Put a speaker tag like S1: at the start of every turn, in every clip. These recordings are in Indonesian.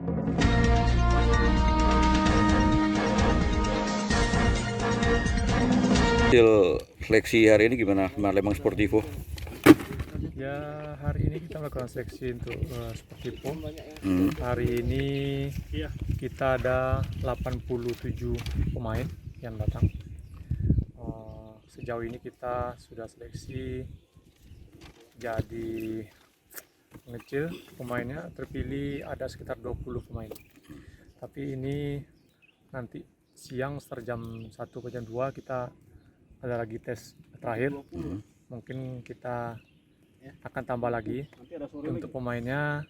S1: Hasil seleksi hari ini gimana Lembang Sportivo?
S2: Ya, hari ini kita melakukan seleksi untuk Sportivo. Hari ini kita ada 87 pemain yang datang. Sejauh ini kita sudah seleksi jadi mengecil pemainnya, terpilih ada sekitar 20 pemain. Tapi ini nanti siang sekitar jam 1 ke jam 2 kita ada lagi tes terakhir. Mungkin kita akan tambah lagi untuk pemainnya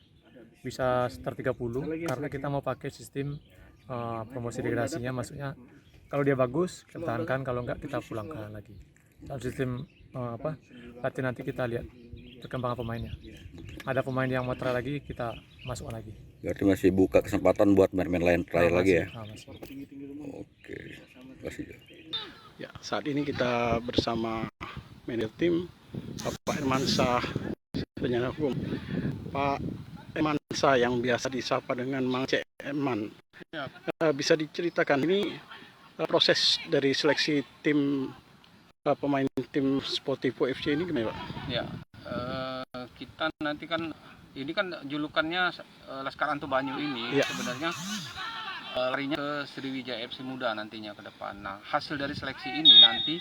S2: bisa sekitar 30 karena kita mau pakai sistem promosi degradasinya, maksudnya kalau dia bagus kita tahankan, kalau enggak kita pulangkan lagi. Dalam sistem latihan nanti kita lihat perkembangan pemainnya. Ada pemain yang mau try lagi kita masukkan lagi.
S1: Berarti masih buka kesempatan buat main-main lain trial lagi ya?
S2: Masih.
S1: Oke, kasih.
S3: Ya, saat ini kita bersama manajer tim Pak Hermansyah, penyiar hukum. Pak Hermansyah yang biasa disapa dengan Mang Cek Eman. Bisa diceritakan ini proses dari seleksi tim pemain tim Sportivo FC ini gimana, Pak?
S4: Ya, kita nanti kan ini kan julukannya Laskar Anto Banyu ini sebenarnya larinya ke Sriwijaya FC Muda nantinya ke depan. Nah, hasil dari seleksi ini nanti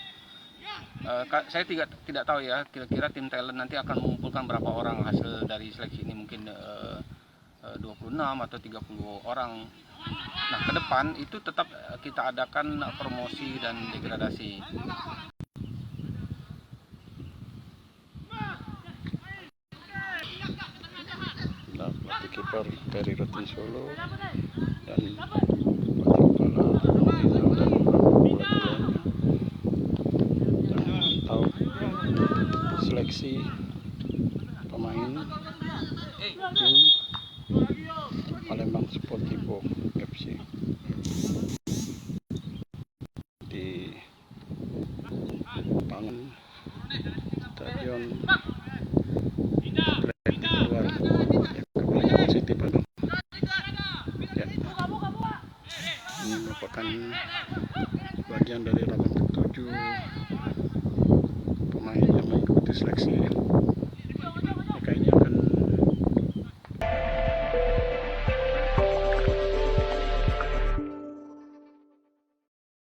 S4: saya tidak tahu ya, kira-kira tim talent nanti akan mengumpulkan berapa orang hasil dari seleksi ini, mungkin 26 atau 30 orang. Nah, ke depan itu tetap kita adakan promosi dan degradasi.
S3: Nah, pelatih kiper dari Rutin Solo dan pelatih kepala Rizal dan pelatih lainnya yang memantau seleksi pemain tim Palembang Sportivo FC di lapangan Stadion City Bandung. Ya. Ini merupakan bagian dari 87 pemain yang mengikuti seleksi